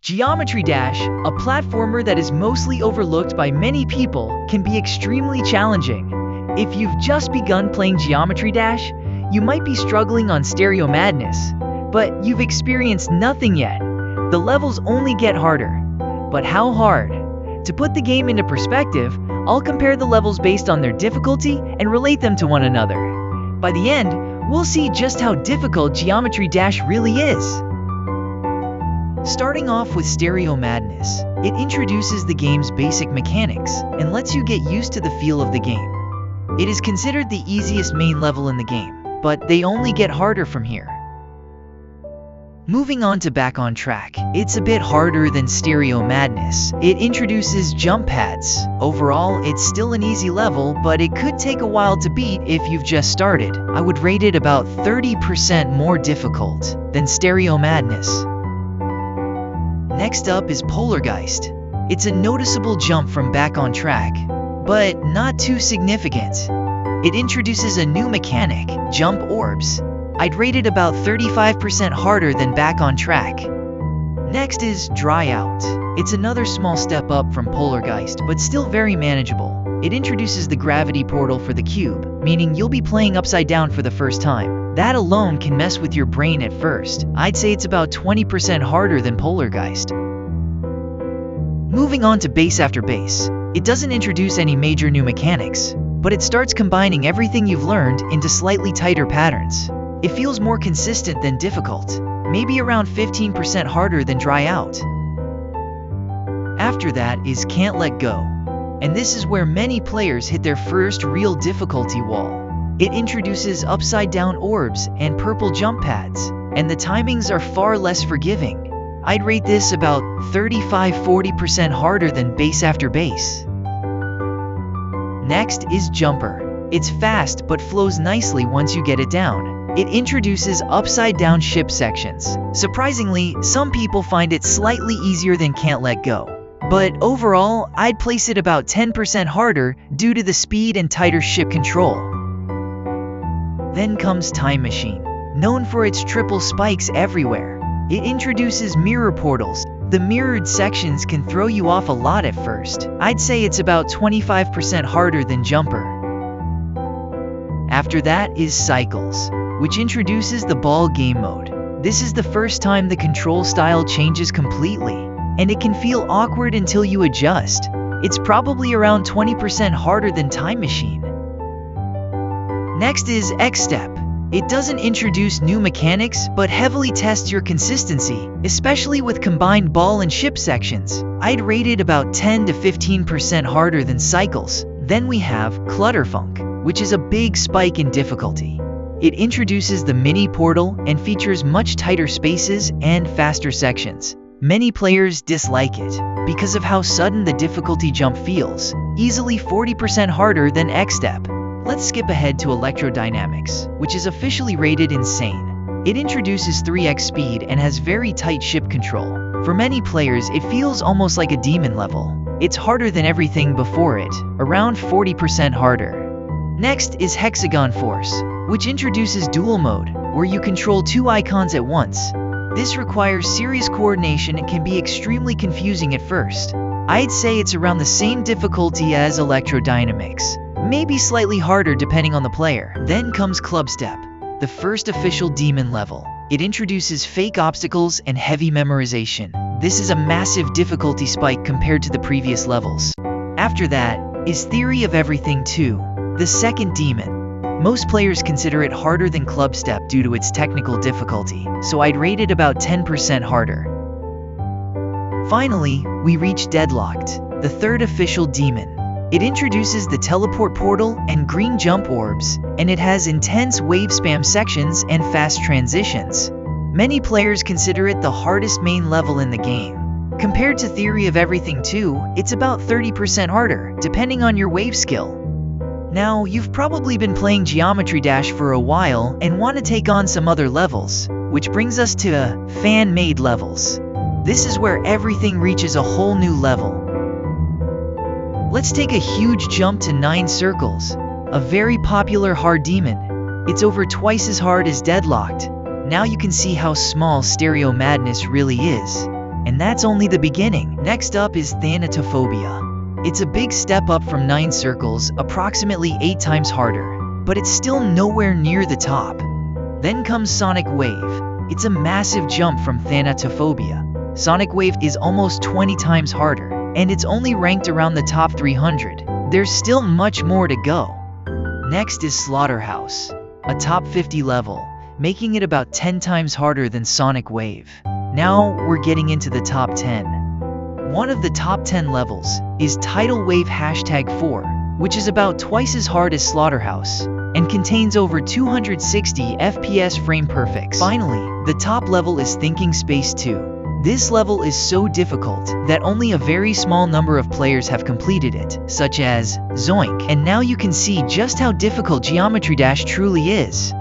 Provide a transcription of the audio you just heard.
Geometry Dash, a platformer that is mostly overlooked by many people, can be extremely challenging. If you've just begun playing Geometry Dash, you might be struggling on Stereo Madness, but you've experienced nothing yet. The levels only get harder. But how hard? To put the game into perspective, I'll compare the levels based on their difficulty and relate them to one another. By the end, we'll see just how difficult Geometry Dash really is. Starting off with Stereo Madness, it introduces the game's basic mechanics and lets you get used to the feel of the game. It is considered the easiest main level in the game, but they only get harder from here. Moving on to Back on Track, it's a bit harder than Stereo Madness. It introduces jump pads. Overall, it's still an easy level, but it could take a while to beat if you've just started. I would rate it about 30% more difficult than Stereo Madness. Next up is Polargeist. It's a noticeable jump from Back on Track, but not too significant. It introduces a new mechanic, jump orbs. I'd rate it about 35% harder than Back on Track. Next is Dry Out. It's another small step up from Polargeist, but still very manageable. It introduces the gravity portal for the cube, meaning you'll be playing upside down for the first time. That alone can mess with your brain at first. I'd say it's about 20% harder than Polargeist. Moving on to Base After Base. It doesn't introduce any major new mechanics, but it starts combining everything you've learned into slightly tighter patterns. It feels more consistent than difficult, maybe around 15% harder than Dry Out. After that is Can't Let Go, and this is where many players hit their first real difficulty wall. It introduces upside-down orbs and purple jump pads, and the timings are far less forgiving. I'd rate this about 35–40% harder than Base After Base. Next is Jumper. It's fast but flows nicely once you get it down. It introduces upside-down ship sections. Surprisingly, some people find it slightly easier than Can't Let Go. But overall, I'd place it about 10% harder due to the speed and tighter ship control. Then comes Time Machine, known for its triple spikes everywhere. It introduces mirror portals. The mirrored sections can throw you off a lot at first. I'd say it's about 25% harder than Jumper. After that is Cycles, which introduces the ball game mode. This is the first time the control style changes completely, and it can feel awkward until you adjust. It's probably around 20% harder than Time Machine. Next is X-Step. It doesn't introduce new mechanics, but heavily tests your consistency, especially with combined ball and ship sections. I'd rate it about 10 to 15% harder than Cycles. Then we have Clutterfunk, which is a big spike in difficulty. It introduces the mini portal and features much tighter spaces and faster sections. Many players dislike it because of how sudden the difficulty jump feels, easily 40% harder than X-Step. Let's skip ahead to Electrodynamics, which is officially rated insane. It introduces 3x speed and has very tight ship control. For many players, it feels almost like a demon level. It's harder than everything before it, around 40% harder. Next is Hexagon Force, which introduces dual mode, where you control two icons at once. This requires serious coordination and can be extremely confusing at first. I'd say it's around the same difficulty as Electrodynamics, maybe slightly harder depending on the player. Then comes Clubstep, the first official demon level. It introduces fake obstacles and heavy memorization. This is a massive difficulty spike compared to the previous levels. After that is Theory of Everything 2, the second demon. Most players consider it harder than Clubstep due to its technical difficulty, so I'd rate it about 10% harder. Finally, we reach Deadlocked, the third official demon. It introduces the teleport portal and green jump orbs, and it has intense wave spam sections and fast transitions. Many players consider it the hardest main level in the game. Compared to Theory of Everything 2, it's about 30% harder, depending on your wave skill. Now, you've probably been playing Geometry Dash for a while and want to take on some other levels, which brings us to fan-made levels. This is where everything reaches a whole new level. Let's take a huge jump to 9 Circles, a very popular hard demon. It's over twice as hard as Deadlocked. Now you can see how small Stereo Madness really is. And that's only the beginning. Next up is Thanatophobia. It's a big step up from 9 circles, approximately 8 times harder, but it's still nowhere near the top. Then comes Sonic Wave. It's a massive jump from Thanatophobia. Sonic Wave is almost 20 times harder, and it's only ranked around the top 300. There's still much more to go. Next is Slaughterhouse, a top 50 level, making it about 10 times harder than Sonic Wave. Now we're getting into the top 10. One of the top 10 levels is Tidal Wave #4, which is about twice as hard as Slaughterhouse, and contains over 260 FPS frame perfects. Finally, the top level is Thinking Space 2. This level is so difficult that only a very small number of players have completed it, such as Zoink. And now you can see just how difficult Geometry Dash truly is.